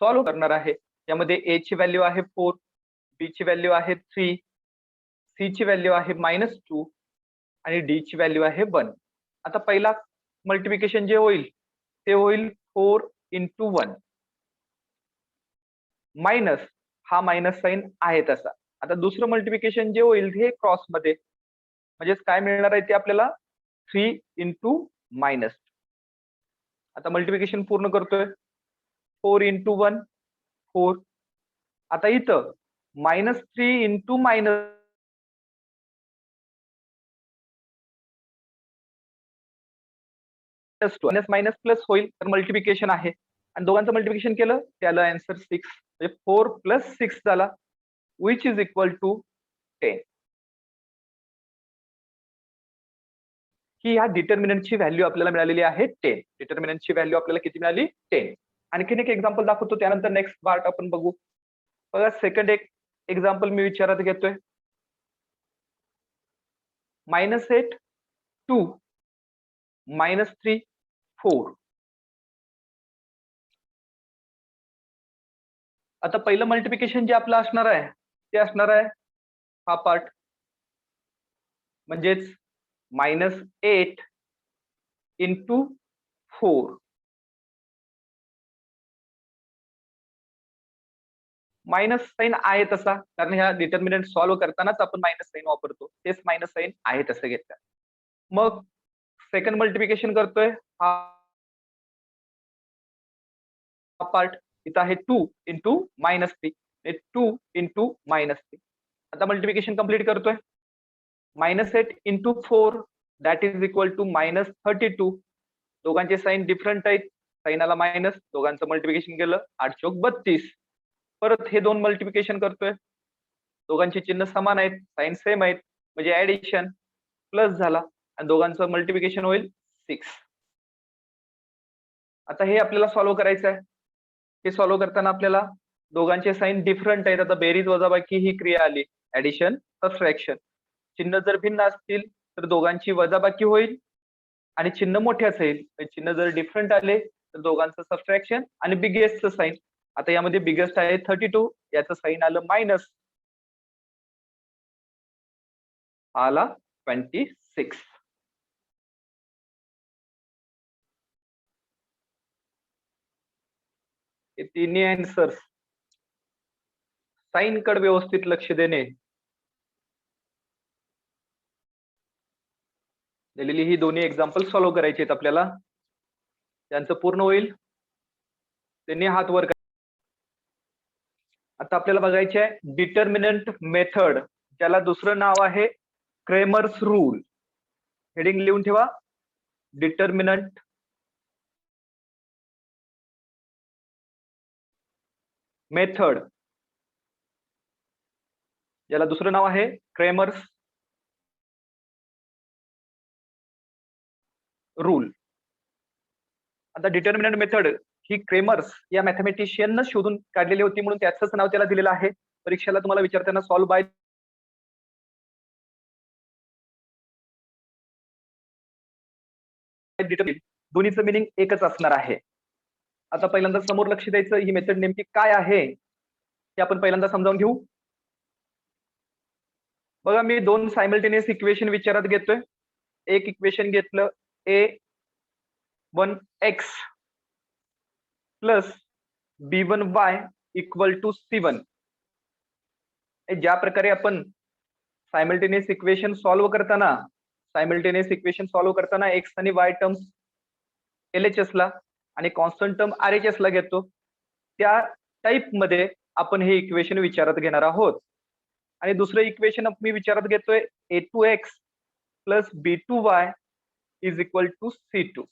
Solve करणार आहे. यामध्ये ए ची व्हॅल्यू आहे 4, बी ची व्हॅल्यू आहे 3, सी ची व्हॅल्यू आहे -2 आणि डी ची व्हॅल्यू आहे 1. आता पहिला मल्टिप्लिकेशन जे होईल ते होईल 4 into 1 मायनस हा मायनस साइन आहे तसा. आता दुसरं मल्टिप्लिकेशन जे होईल हे क्रॉस मध्ये, म्हणजेच काय मिळणार आहे ते आपल्याला 3 into -. आता मल्टिप्लिकेशन पूर्ण करतोय. 4 into 1 4. आता इथं -3 into -2 मायनस प्लस होईल तर मल्टिप्लिकेशन आहे आणि दोघांचं मल्टिप्लिकेशन केलं त्याला आन्सर 6, म्हणजे 4 + 6 झाला, विच इज इक्वल टू 10. ही ह्या डिटर्मिनंटची व्हॅल्यू आपल्याला मिळालेली आहे 10. डिटर्मिनंटची व्हॅल्यू आपल्याला किती मिळाली? 10. आणखीन एक एक्झाम्पल दाखवतो, त्यानंतर नेक्स्ट पार्ट आपण बघू. बघा सेकंड एक एक्झाम्पल मी विचारात घेतोय. -8 2 -3 4. आता पहिलं मल्टिप्लिकेशन जे आपलं असणार आहे ते असणार आहे हा पार्ट, म्हणजेच -8 into 4. मायनस साइन आहे तसा, कारण ह्या डिटर्मिनंट सॉल्व्ह करतानाच आपण मायनस साइन वापरतो, तेच मायनस साइन आहे तसं घेतलं. मग सेकंड मल्टिप्लिकेशन करतोय हा पार्ट, इथं आहे 2 into -3, 2 into -3. आता मल्टिप्लिकेशन कंप्लीट करतोय. -8 into 4 that is equal to -32. दोघांचे साइन डिफरंट आहेत, साइनाला मायनस, दोघांचं मल्टिप्लिकेशन केलं 8 चौक 32. परत हे दोन मल्टिप्लिकेशन करतोय, दोघांचे चिन्ह समान आहेत, साइन सेम आहेत, म्हणजे ऍडिशन प्लस झाला आणि दोघांचं मल्टिप्लिकेशन होईल 6. आता हे आपल्याला सॉल्व्ह करायचं आहे. हे सॉल्व्ह करताना आपल्याला दोघांचे साइन डिफरंट आहेत. आता बेरीज वजाबाकी ही क्रिया आली, ऍडिशन सबट्रॅक्शन. चिन्ह जर भिन्न असतील तर दोघांची वजाबाकी होईल आणि चिन्ह मोठे असेल, चिन्ह जर डिफरंट आले तर दोघांचं सबट्रॅक्शन आणि बिगेस्टचं साइन. आता यामध्ये बिगेस्ट आहे 32, याचं साइन आलं मायनस, आला 26. हे तिन्ही आन्सर्स साइन कडे व्यवस्थित लक्ष देणे. दिलेली ही दोन्ही एक्झाम्पल सॉल्व्ह करायचे आहेत आपल्याला. त्यांचं पूर्ण होईल त्यांनी हात वर. आता आपल्याला बघायचे आहे डिटर्मिनंट मेथड, ज्याला दुसरं नाव आहे क्रेमर्स रूल. हेडिंग लिहून ठेवा, डिटर्मिनंट मेथड, ज्याला दुसरं नाव आहे क्रेमर्स रूल. आता डिटर्मिनंट मेथड ही क्रेमर्स या मॅथमॅटिशियननं शोधून काढलेली होती, म्हणून त्याचंच नाव त्याला दिलेलं आहे. परीक्षेला तुम्हाला विचारताना सॉल्व्ह बाय दोन्हीचं मिनिंग एकच असणार आहे. आता पहिल्यांदा समोर लक्ष द्यायचं, ही मेथड नेमकी काय आहे ते आपण पहिल्यांदा समजावून घेऊ. बघा मी दोन सायमल्टेनियस इक्वेशन विचारात घेतोय. एक इक्वेशन घेतलं a1x plus b1y equal to c1. ज्या प्रकारे आपण सायमल्टेनियस इक्वेशन सॉल्व्ह करताना एक्स आणि वाय टर्म्स LHS ला आणि कॉन्स्टंट टर्म RHS ला घेतो, त्या टाइप मध्ये आपण हे इक्वेशन विचारात घेणार आहोत. आणि दुसरं इक्वेशन मी विचारात घेतोय a2x plus b2y is equal to c2.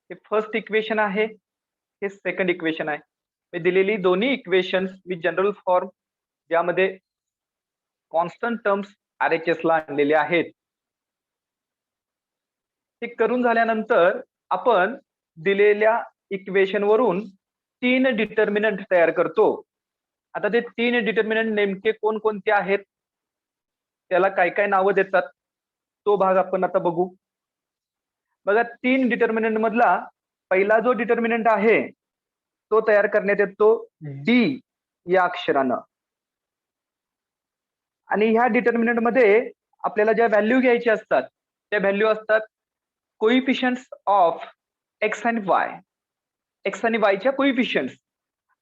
हे फर्स्ट इक्वेशन आहे, हे सेकंड इक्वेशन आहे. मी दिलेली दोन्ही इक्वेशन विथ जनरल फॉर्म, ज्यामध्ये कॉन्स्टंट टर्म्स RHS ला आणलेले आहेत. हे करून झाल्यानंतर आपण दिलेल्या इक्वेशन वरून 3 डिटर्मिनंट तयार करतो. आता ते 3 डिटर्मिनंट नेमके कोणकोणते आहेत, त्याला काय काय नावं देतात, तो भाग आपण आता बघू. बघा 3 डिटर्मिनंट मधला पहिला जो डिटर्मिनंट आहे तो तयार करण्यात येतो डी या अक्षरानं. आणि ह्या डिटर्मिनंट मध्ये आपल्याला ज्या व्हॅल्यू घ्यायच्या असतात त्या व्हॅल्यू असतात कोइफिशियंट्स ऑफ एक्स आणि वाय. एक्स आणि वायच्या कोइफिशियंट्स.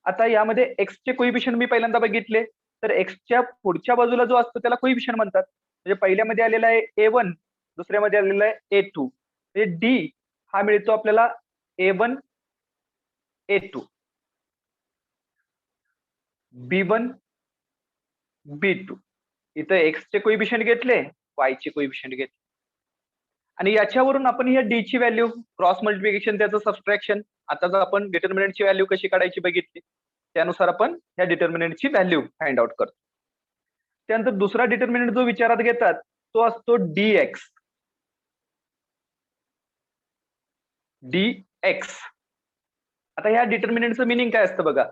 आता यामध्ये एक्सचे कोइफिशियंट मी पहिल्यांदा बघितले तर एक्सच्या पुढच्या बाजूला जो असतो त्याला कोइफिशियंट म्हणतात. म्हणजे पहिल्यामध्ये आलेला आहे A1, दुसऱ्यामध्ये आलेला आहे A2. म्हणजे डी हा मिळतो आपल्याला A1 A2, B1 B2. इथं एक्सचे कोइफिशियंट घेतले, वायचे कोइफिशियंट घेतले आणि याच्यावरून आपण ह्या डी ची व्हॅल्यू क्रॉस मल्टिप्लिकेशन त्याचं सबट्रॅक्शन आताच आपण डिटर्मिनंटची व्हॅल्यू कशी काढायची बघितली त्यानुसार आपण ह्या डिटर्मिनंटची व्हॅल्यू फाइंड आउट करतो. त्यानंतर दुसरा डिटर्मिनंट जो विचारात घेतात तो असतो dx. dx. आता ह्या डिटर्मिनंटचं मिनिंग काय असतं बघा.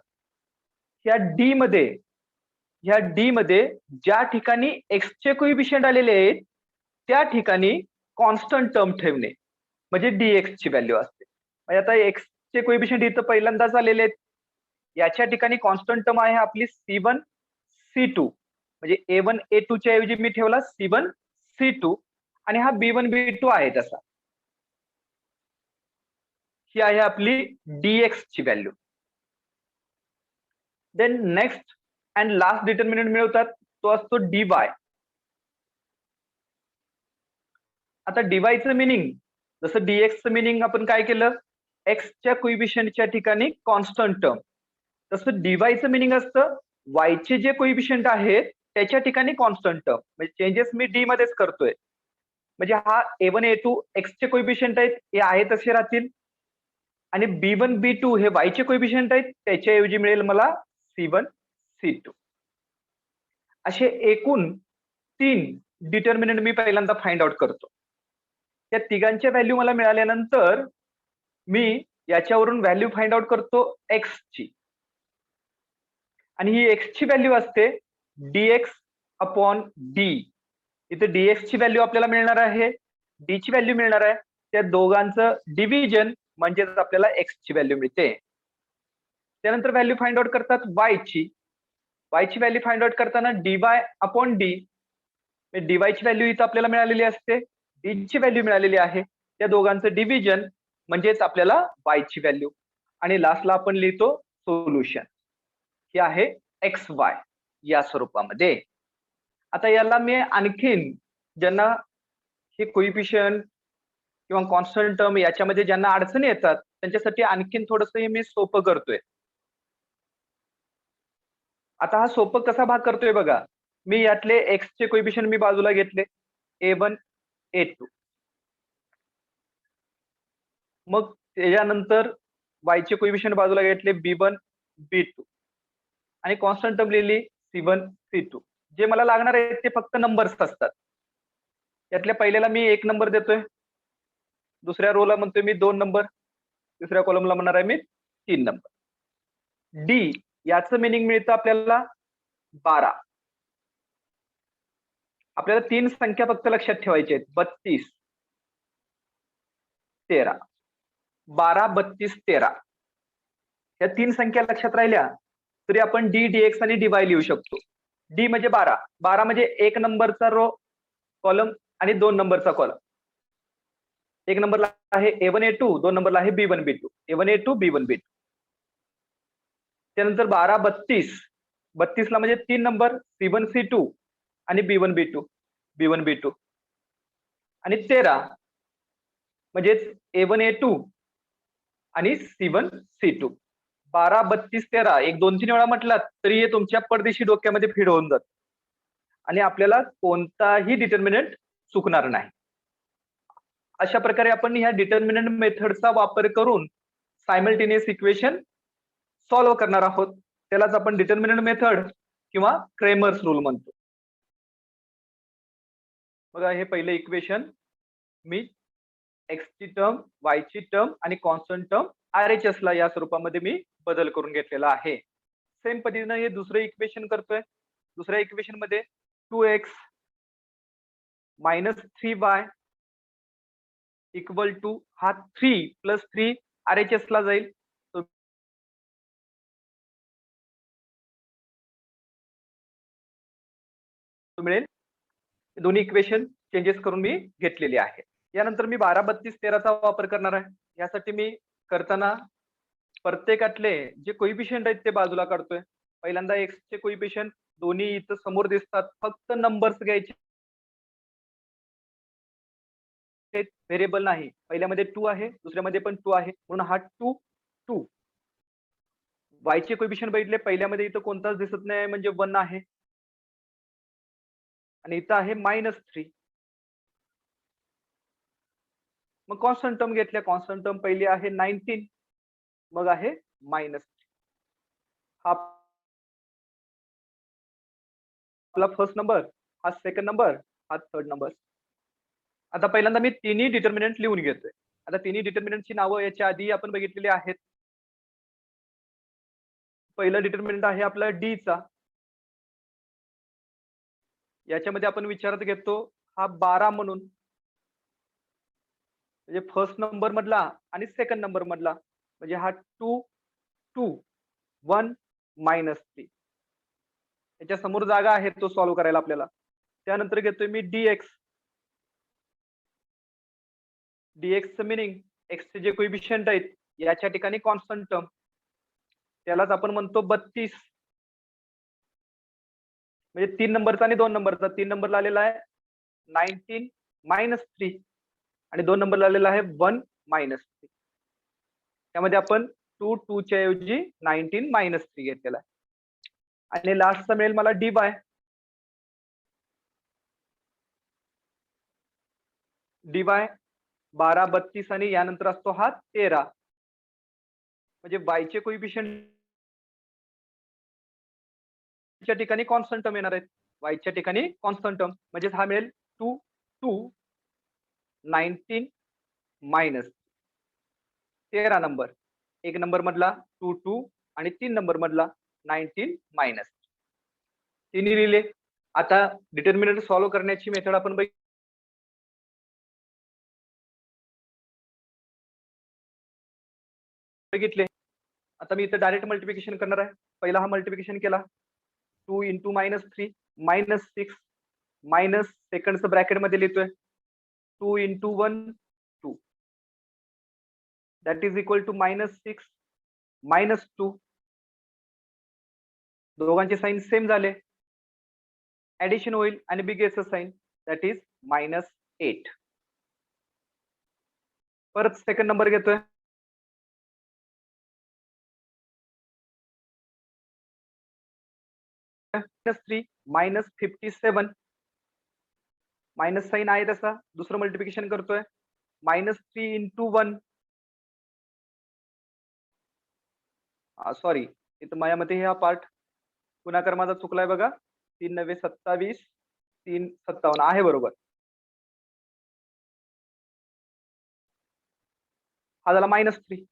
ह्या डी मध्ये ज्या ठिकाणी एक्सचे कोइफिशियंट आलेले आहेत त्या ठिकाणी कॉन्स्टंट टर्म ठेवणे म्हणजे dx ची व्हॅल्यू असते. म्हणजे आता एक्सचे कोइफिशियंट इथं पहिल्यांदाच आलेले आहेत. याच्या ठिकाणी कॉन्स्टंट टर्म आहे आपली C1 C2. म्हणजे A1 A2 च्या ऐवजी मी ठेवला C1 C2 आणि हा B1 B2 आहे तसा. ही आहे आपली dx ची value. Then next and last determinant मिळवतात तो असतो dy. आता डीवायचं मिनिंग जसं dxचं मिनिंग आपण काय केलं एक्सच्या कोइफिशियंटच्या ठिकाणी कॉन्स्टंट टर्म, तसं डीवायचं मिनिंग असतं वायचे जे कोइफिशियंट आहेत त्याच्या ठिकाणी कॉन्स्टंट टर्म. म्हणजे चेंजेस मी डी मध्येच करतोय. म्हणजे हा A1 A2 एक्सचे कोइफिशियंट आहेत हे आहे तसे राहतील आणि B1 B2 हे वायचे कोइफिशियंट आहेत त्याच्याऐवजी मिळेल मला C1 C2. असे एकूण 3 डिटर्मिनंट मी पहिल्यांदा फाइंड आउट करतो. त्या तिघांच्या व्हॅल्यू मला मिळाल्यानंतर मी याच्यावरून व्हॅल्यू फाइंड आउट करतो एक्सची आणि ही एक्सची व्हॅल्यू असते dx अपॉन डी. इथे dx ची व्हॅल्यू आपल्याला मिळणार आहे, डी ची व्हॅल्यू मिळणार आहे. त्या दोघांचं डिव्हिजन म्हणजेच आपल्याला एक्स ची व्हॅल्यू मिळते. त्यानंतर व्हॅल्यू फाइंड आउट करतात वायची व्हॅल्यू फाइंड आउट करताना dy अपॉन डी. dy ची व्हॅल्यू इथं आपल्याला मिळालेली असते, डी ची व्हॅल्यू मिळालेली आहे. त्या दोघांचं डिव्हिजन म्हणजेच आपल्याला y ची व्हॅल्यू आणि लास्टला आपण लिहितो सोल्युशन. हे आहे xy या स्वरूपामध्ये. आता याला मी आणखीन ज्यांना हे कोइफिशियंट किंवा कॉन्स्टंट टर्म याच्यामध्ये ज्यांना अडचणी येतात त्यांच्यासाठी आणखीन थोडंसं हे मी सोपं करतोय. आता हा सोपं कसा भाग करतोय बघा. मी यातले एक्सचे कोइफिशियंट मी बाजूला घेतले A1 A2. मग त्याच्यानंतर वायचे कोइफिशियंट बाजूला घेतले B1 B2 आणि कॉन्स्टंट टर्म लिहिली C1 C2. जे मला लागणार आहे ते फक्त नंबर्स असतात. यातल्या पहिल्याला मी 1 नंबर देतोय, दुसऱ्या रोला म्हणतोय मी 2 नंबर, तिसऱ्या कॉलमला म्हणणार आहे मी 3 नंबर. डी याचं मिनिंग मिळतं आपल्याला 12. आपल्याला 3 संख्या फक्त लक्षात ठेवायच्या आहेत 32 13. 12 32 13 या 3 संख्या लक्षात राहिल्या तरी आपण डी dx आणि dy लिहू शकतो. डी म्हणजे 12, 12 म्हणजे 1 नंबरचा रो कॉलम आणि 2 नंबरचा कॉलम. 1 नंबरला आहे A1 A2, 2 नंबरला आहे B1 B2. A1 A2 B1 B2. त्यानंतर 12 32, 32 ला म्हणजे 3 नंबर C1 C2 आणि B1 B2 आणि 13 म्हणजेच A1 A2 आणि C1 C2. 12 32 13 1 2 3 वेळा म्हटलात तरी हे तुमच्या परदेशी डोक्यामध्ये फीड होऊन जात आणि आपल्याला कोणताही डिटर्मिनंट चुकणार नाही. अशा प्रकारे आपण ह्या डिटर्मिनंट मेथडचा वापर करून सायमल्टेनियस इक्वेशन सॉल्व्ह करणार आहोत. त्यालाच आपण डिटर्मिनंट मेथड किंवा क्रेमर्स रूल म्हणतो. बघा हे पहिलं इक्वेशन मी एक्स ची टर्म, वाय ची टर्म आणि कॉन्स्टंट टर्म RHS ला या स्वरूपामध्ये मी बदल करून घेतलेला आहे. सेम पद्धतीनं हे दुसरं इक्वेशन करतोय. दुसऱ्या इक्वेशन मध्ये 2x minus 3y equal to हा 3 प्लस 3 RHS ला जाईल. तो मिळेल. दोन्ही इक्वेशन चेंजेस करून मी घेतलेली आहे. यानंतर मी 12, 32, 13चा वापर करणार आहे. यासाठी मी करताना प्रत्येकातले जे कोइफिशियंट आहेत ते बाजूला काढतोय. पहिल्यांदा x चे कोइफिशियंट दोन्ही इथं समोर दिसतात. फक्त नंबर्स घ्यायचे, व्हेरिएबल नाही. पहिल्यामध्ये 2 आहे, दुसऱ्यामध्ये पण 2 आहे, म्हणून हा 2 2. y चे कोइफिशियंट बघितले, पहिल्यामध्ये इथं कोणताच दिसत नाही म्हणजे 1 आहे, आणि इथं आहे -3. मग कॉन्स्टंट टर्म घेतल्या. कॉन्स्टंट टर्म पहिली आहे 19, मग आहे -3. हा आपला फर्स्ट नंबर, हा सेकंड नंबर, हा थर्ड नंबर. आता पहिल्यांदा मी तिन्ही डिटर्मिनंट लिहून घेतोय. आता तिन्ही डिटर्मिनंटची नावं याच्या आधी आपण बघितलेली आहेत. पहिलं डिटर्मिनंट आहे आपला डी चा. याच्यामध्ये आपण विचारात घेतो हा 12 म्हणून, म्हणजे फर्स्ट नंबर मधला आणि सेकंड नंबर मधला, म्हणजे हा 2 2 1 -3. याच्या समोर जागा आहे तो सॉल्व्ह करायला आपल्याला. त्यानंतर घेतोय मी dx. dx चं मिनिंग x चे जे कोइफिशियंट आहेत याच्या ठिकाणी कॉन्स्टंट टर्म, त्यालाच आपण म्हणतो 32. म्हणजे 3 नंबरचा आणि 2 नंबरचा. 3 नंबरला आलेला आहे 19 -3 आणि 2 नंबरला आलेला आहे 1 -3. त्यामध्ये आपण 2 2 च्या ऐवजी 19 -3 घेतलेला आहे. आणि लास्टचा मिळेल मला dy. dy 12 32 आणि यानंतर असतो हा 13. म्हणजे y चे कोइफिशियंट च्या ठिकाणी कॉन्स्टंट टर्म येणार आहेत. y च्या ठिकाणी कॉन्स्टंट टर्म, म्हणजे हा मिळेल 2 2 19 -13 नंबर. 1 नंबर मधला 2 2 आणि 3 नंबर मधला 19 तिन्ही लिहिले. आता डिटर्मिनंट सॉल्व्ह करण्याची मेथड आपण बघितले. आता मी इथं डायरेक्ट मल्टिप्लिकेशन करणार आहे. पहिला हा मल्टिप्लिकेशन केला, 2 इंटू -3 -6 मायनस सेकंडचं ब्रॅकेट मध्ये लिहितोय 2 into 1 2 that is equal to -6 -2. दोघांचे साईन सेम झाले, ऍडिशन होईल आणि बिगेस्ट साईन दॅट इज -8. परत सेकंड नंबर घेतोय, -3 -57. मायनस साईन आहे तसा, दुसरं मल्टिप्लिकेशन करतोय -3 इंटू 1. सॉरी, इथं माझ्यामध्ये हा पार्ट गुणाकार माझा चुकलाय बघा. 3 9 27 3 57 आहे बरोबर. हा झाला -3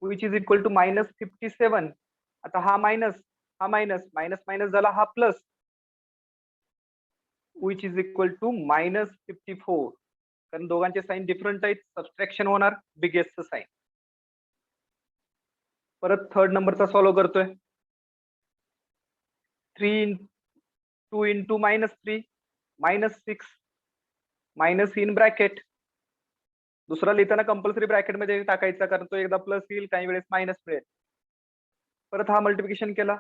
विच इज इक्वल टू -57. आता हा मायनस, हा मायनस, मायनस मायनस झाला हा plus, which is equal to -54. कारण दोघांचे साईन डिफरंट आहेत, सबट्रॅक्शन होणार, बिगेस्ट साईन. परत थर्ड नंबरचा सॉल्व्ह करतोय, 2 इंटू -3 -6 मायनस इन ब्रॅकेट. दुसरा लिहिताना कंपल्सरी ब्रॅकेट मध्ये टाकायचा, कारण तो एकदा प्लस येईल, काही वेळेस मायनस मिळेल. परत हा मल्टिप्लिकेशन केला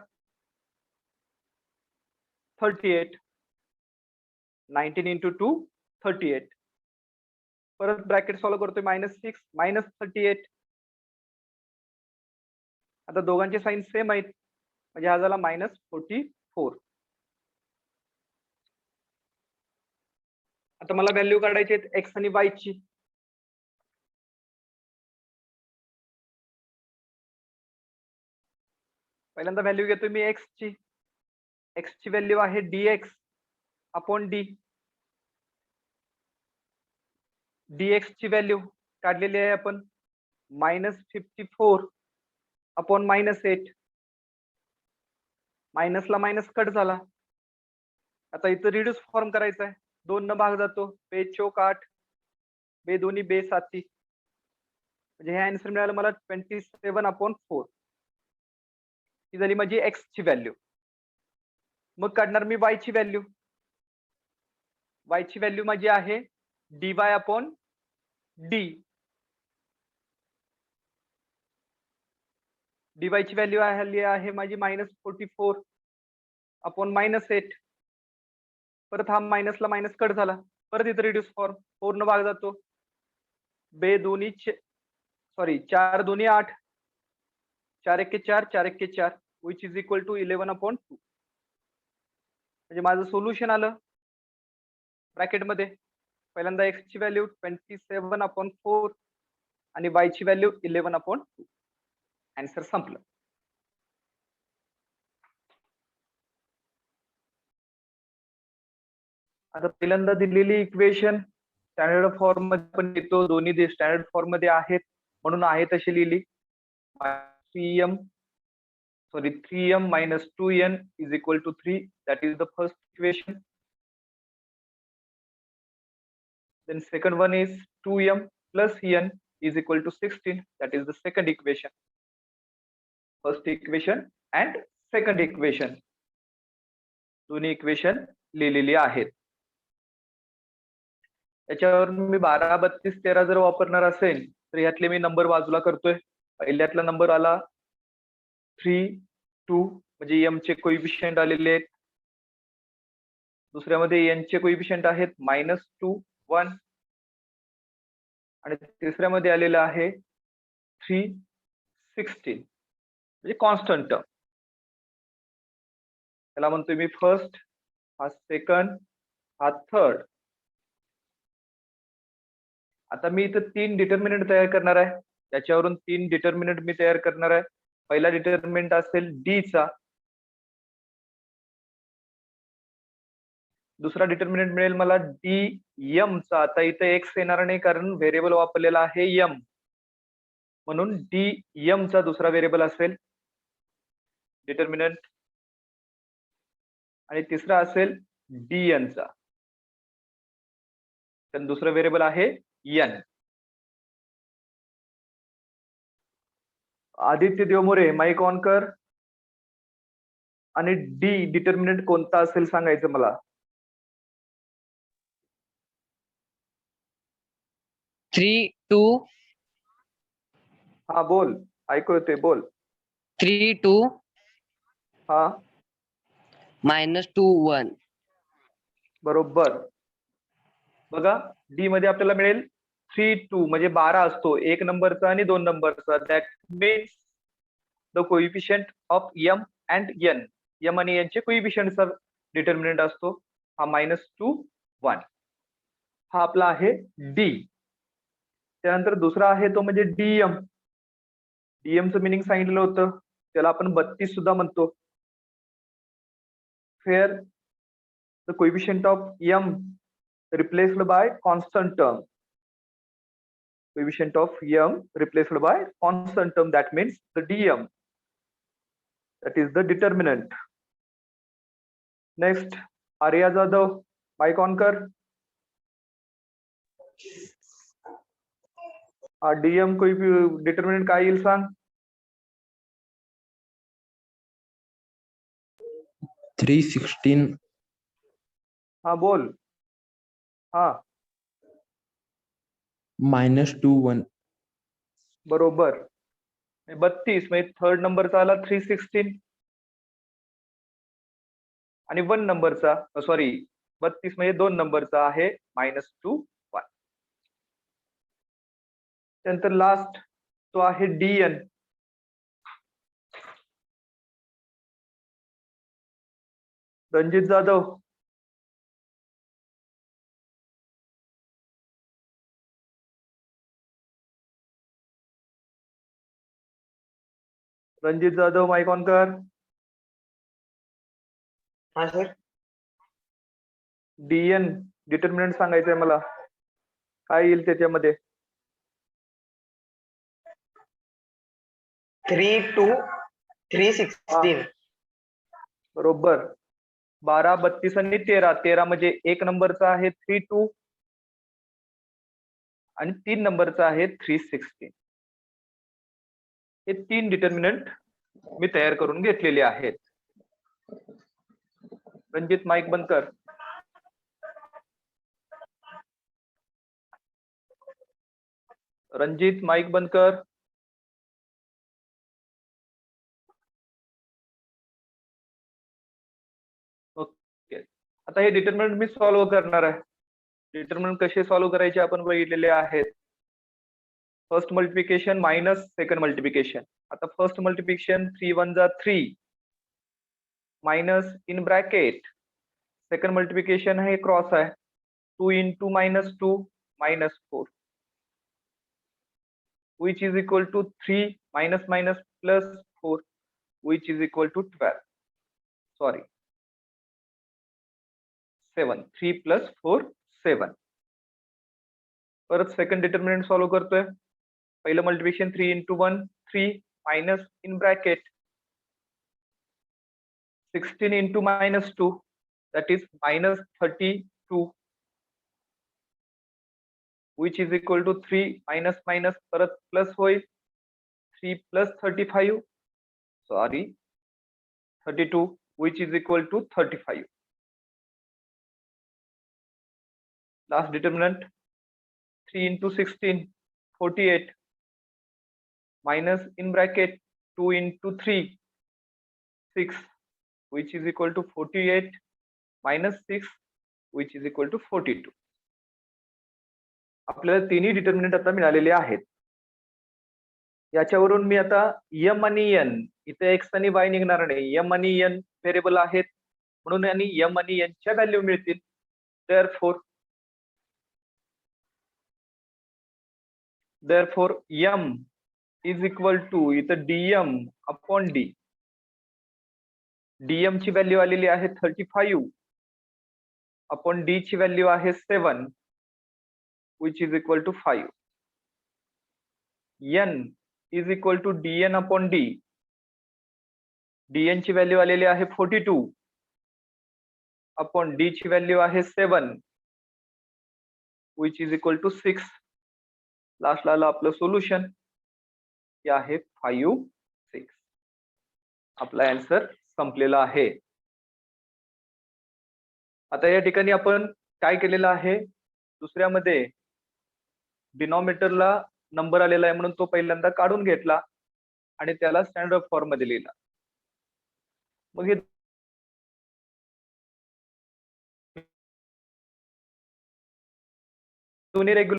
38, 19 इंटू 2 38. परत ब्रॅकेट सॉल्व्ह करतोय -6 -38. आता दोघांचे साईन सेम आहेत, म्हणजे हा झाला -44. आता मला व्हॅल्यू काढायची आहेत एक्स आणि वाय ची. पहिल्यांदा व्हॅल्यू घेतोय मी एक्स ची. एक्स ची व्हॅल्यू आहे dx अपॉन डी. dx ची व्हॅल्यू काढलेली आहे आपण -54 अपॉन -8. मायनसला मायनस कट झाला. आता इथं रिड्यूस फॉर्म करायचा आहे, 2 न भाग जातो, 2 चौक 8, 2 दोन्ही 2 साती, म्हणजे हे आन्सर मिळालं मला 27/4. ही झाली माझी एक्स ची व्हॅल्यू. मग काढणार मी y ची व्हॅल्यू. y ची व्हॅल्यू माझी आहे dy अपॉन d. dy ची व्हॅल्यू आली आहे माझी -44 अपॉन -8. परत हा मायनसला मायनस कट झाला, परत इथं रिड्यूस फॉर्म 4 न भाग जातो. 4 दोन्ही 8, 4 एके 4, 4 एके 4 विच इज इक्वल टू 11/2. म्हणजे माझं सोल्युशन आलं ब्रॅकेटमध्ये. पहिल्यांदा x ची व्हॅल्यू 27/4 आणि y ची व्हॅल्यू 11/2. आन्सर संपलं. आता पहिल्यांदा दिलेली इक्वेशन स्टँडर्ड फॉर्म मध्ये पण लिहितो, दोन्ही स्टँडर्ड फॉर्म मध्ये आहेत म्हणून आहे तशी लिहिली. 3m minus 2n is equal to 3. That is the first equation. Then second one is 2m plus n is equal to 16. That is the second equation. First equation and second equation. दोन्ही equation लिहिलेली आहेत. याच्यावर मी 12, 32, 13 जर वापरणार असेल तर यातले मी number बाजूला करतोय. पहिल्यातला नंबर आला 3, 2 म्हणजे m चे कोइफिशियंट आलेले आहेत. दुसऱ्यामध्ये n चे कोइफिशियंट आहेत -2, 1 आणि तिसऱ्यामध्ये आलेलं आहे 3, 16 म्हणजे कॉन्स्टंट टर्म. त्याला म्हणतोय मी फर्स्ट, हा सेकंड, हा थर्ड. आता मी इथं 3 डिटर्मिनंट तयार करणार आहे. त्याच्यावरून 3 डिटर्मिनंट मी तयार करणार आहे. पहिला डिटर्मिनंट असेल d चा. दुसरा डिटर्मिनंट मिळेल मला dm चा. आता इथे x येणार नाही कारण व्हेरिएबल वापरलेला आहे m, म्हणून dm चा दुसरा व्हेरिएबल असेल डिटर्मिनंट. आणि तिसरा असेल dn चा. तर दुसरं व्हेरिएबल आहे n. Aditya Devmore mic on कर. आणि डी डिटर्मिनंट कोणता असेल सांगायचं मला. Three two. हा बोल, ऐकू येते, बोल. 3, 2 हा -2, 1. बरोबर. बघा डी मध्ये आपल्याला मिळेल 3, 2 म्हणजे 12 असतो, 1 नंबरचा आणि 2 नंबरचा. That means the coefficient of m and n. m आणि n चे कोइफिशियंटचा डिटर्मिनंट असतो हा -2, 1. हा आपला आहे डी. त्यानंतर दुसरा आहे तो म्हणजे dm. dm चं मिनिंग सांगितलं होतं, त्याला आपण 32 सुद्धा म्हणतो. Fair the coefficient of m replaced by constant term. Coefficient of m replaced by constant term, that means the dm. That is the determinant. Next, Arya Jadhav, mic on कर. dm कोई determinant काय येईल सांग. 316. हा बोल. हा -2, 1. बरोबर. 32 म्हणजे थर्ड नंबरचा आला 316 आणि 1 नंबरचा, सॉरी 32 म्हणजे 2 नंबरचा आहे -2, 1. त्यानंतर लास्ट तो आहे dn. Ranjit Jadhav. Ranjit Jadhav mic on कर. हा सर. dn डिटर्मिनंट सांगायचंय मला, काय येईल त्याच्यामध्ये. 3, 2, 316. बरोबर. 12, 32 आणि 13. 13 म्हणजे 1 नंबरचा आहे 3, 2 आणि 3 नंबरचा आहे 316. हे 3 डिटर्मिनंट मी तयार करून घेतलेले आहेत. रणजित माईक बंद कर. रणजित माईक बंद कर. ओके, आता हे डिटर्मिनंट मी सॉल्व्ह करणार आहे. डिटर्मिनंट कसे सॉल्व्ह करायचे आपण बघितलेले आहेत. First multiplication minus second multiplication. आता फर्स्ट मल्टिप्लिकेशन 3 1 जा 3 minus in bracket second multiplication हे क्रॉस आहे 2 into -2 -4 which is equal to 3 minus minus plus 4 which is equal to 12. Sorry, 7. 3 plus 4 7. परत सेकंड डिटर्मिनंट सॉल्व्ह करतोय. पहिलं multiplication 3 into 1 3 minus in bracket 16 into -2 that is -32 which is equal to 3 minus minus परत plus होईल 3 plus 35 sorry 32 which is equal to 35. Last determinant 3 into 16 48 minus in bracket 2 into 3 6 which is equal to 48 minus 6 which is equal to 42. आपल्याला तिन्ही determinant आता मिळालेले आहेत. याच्यावरून मी आता M आणि एन इथे एक्स आणि वाय निघणार नाही. एम आणि एन व्हेरिएबल आहेत म्हणून आणि एम आणि एन च्या व्हॅल्यू मिळतील. therefore m is equal to इथं dm अपॉन डी. dm ची व्हॅल्यू आलेली आहे 35 अपॉन डी ची व्हॅल्यू आहे 7 which is equal to 5. n is equal to dn upon d. dn ची व्हॅल्यू आलेली आहे 42 अपॉन d ची व्हॅल्यू आहे 7 which is equal to 6. लास्टला आलं आपलं सोल्युशन हे आहे 5 6. आपला आन्सर संपलेला आहे. आता या ठिकाणी आपण काय केलेलं आहे, दुसऱ्यामध्ये डिनॉमिनेटरला नंबर आलेला आहे म्हणून तो पहिल्यांदा काढून घेतला आणि त्याला स्टँडर्ड फॉर्म मध्ये लिहिला. मग हे दोन्ही रेग्युलर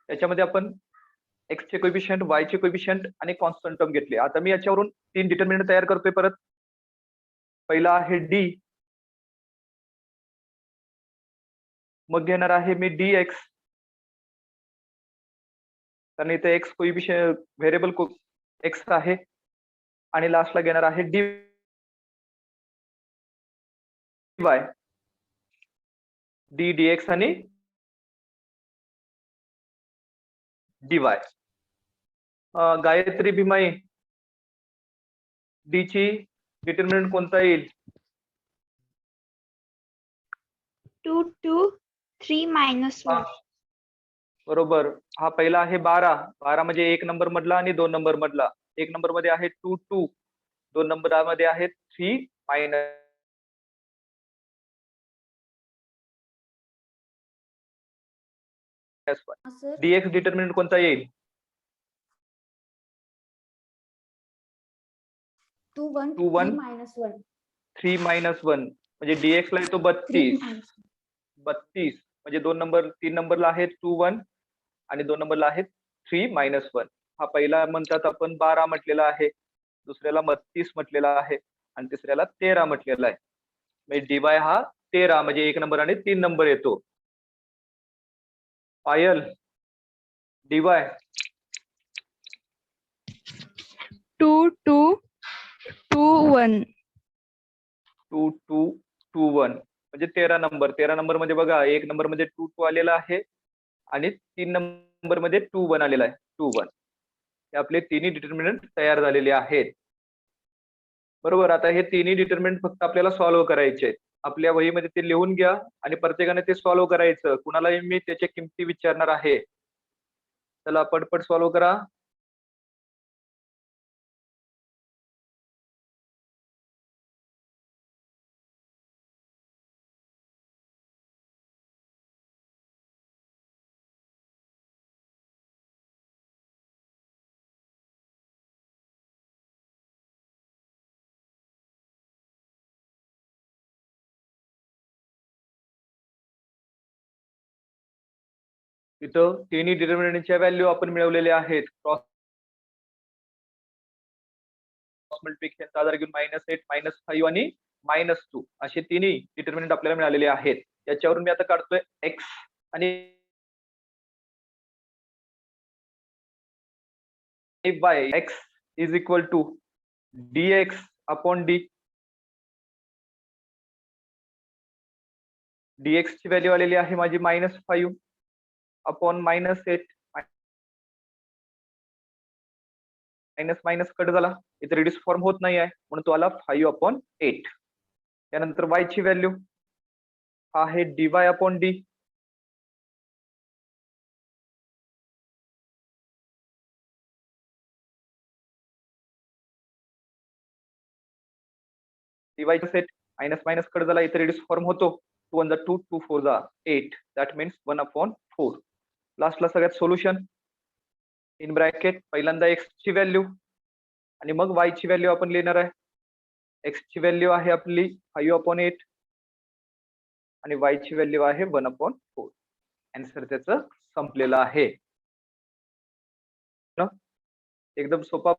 याच्यामध्ये आपण एक्स चे कोएफिशियंट, वाय चे कोएफिशियंट आणि कॉन्स्टंट टर्म घेतले. आता मी याच्यावरून 3 डिटर्मिनंट तयार करतोय परत. पहिला आहे डी, मग घेणार आहे मी dx कारण इथे एक्स कोएफिशियंट व्हेरिएबल एक्स आहे आणि लास्टला घेणार आहे dy d dx आणि dy. गायत्री भीमाई डी ची डिटर्मिनंट कोणता येईल? 2 2 3 minus 1. बरोबर. हा पहिला आहे 12. 12 म्हणजे 1 नंबर मधला आणि 2 नंबर मधला. 1 नंबर मध्ये आहे 2 2, 2 नंबर मध्ये आहे 3 minus dx डिटर्मिनंट कोणता येईल? 2 1 2 1 minus 1. 3 minus 1 म्हणजे dx ला येतो 32. 32 म्हणजे 3 नंबरला आहे 2 1 आणि 2 नंबरला आहे 3 minus 1. हा पहिला म्हणतात आपण 12 म्हटलेला आहे, दुसऱ्याला 32 म्हटलेला आहे आणि तिसऱ्याला 13 म्हटलेला आहे. म्हणजे dy हा 13 म्हणजे 1 नंबर आणि 3 नंबर येतो. पायल dy 2 2 2 1. 2 2 2 1 म्हणजे 13 नंबर. 13 नंबर मध्ये बघा 1 नंबर मध्ये 2 2 आलेला आहे आणि 3 नंबर मध्ये 2 1 आलेला आहे 2 1. हे आपले तिन्ही डिटर्मिनंट तयार झालेले आहेत. बरोबर. आता हे तिन्ही डिटर्मिनंट फक्त आपल्याला सॉल्व्ह करायचे आहेत. आपल्या वहीमध्ये ते लिहून घ्या आणि प्रत्येकाने ते सॉल्व्ह करायचं. कुणालाही मी त्याच्या किमती विचारणार आहे. चला पटपट सॉल्व्ह करा. तिथं तिन्ही डिटर्मिनंटच्या व्हॅल्यू आपण मिळवलेल्या आहेत. क्रॉस मल्टिप्लिकेशनचा आधार घेऊन -8, -5 आणि -2 असे तिन्ही डिटर्मिनंट आपल्याला मिळालेले आहेत. याच्यावरून मी आता काढतोय x आणि y. x is equal to dx upon d. dx ची व्हॅल्यू आलेली आहे माझी -5 अपॉन -8. मायनस कट झाला, इथे रिड्यूस फॉर्म होत नाही आहे म्हणून तो आला 5/8. त्यानंतर y ची व्हॅल्यू आहे dy upon d. dy set minus cut झाला, इथे रिड्यूस फॉर्म होतो. 2 1 2 2 4 8. That means 1/4. लास्टला सगळ्यात सोल्युशन इन ब्रॅकेट पहिल्यांदा x ची व्हॅल्यू आणि मग y ची व्हॅल्यू आपण लिहिणार आहे. x ची व्हॅल्यू आहे आपली 5/8 आणि y ची व्हॅल्यू आहे 1/4. आन्सर त्याचं संपलेलं आहे. एकदम सोपा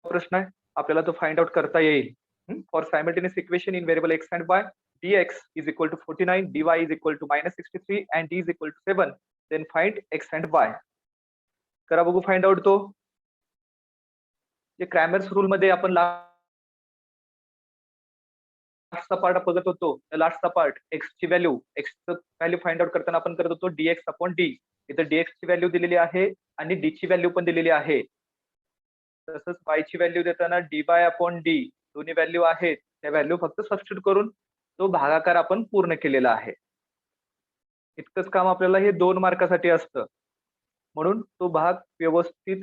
प्रश्न आहे, आपल्याला तो फाइंड आउट करता येईल. For simultaneous equation in variable x and y, dx is equal to 49, dy is equal to -63 and d is equal to 7. Then find x and y. करा बघू फाइंड आउट तो. जे क्रॅमर्स रूल मध्ये आपण लास्टचा part बघत होतो, लास्टचा part x ची value, x चं व्हॅल्यू फाइंड आउट करताना आपण करत होतो dx अपॉन d. इथे dx ची व्हॅल्यू दिलेली आहे आणि d ची व्हॅल्यू पण दिलेली आहे. तसंच y ची व्हॅल्यू देताना dy अपॉन d दोन्ही व्हॅल्यू आहेत, त्या व्हॅल्यू फक्त सबस्टिट्यूट करून तो भागाकार आपण पूर्ण केलेला आहे. इतकंच काम आपल्याला हे 2 मार्कासाठी असतं, म्हणून तो भाग व्यवस्थित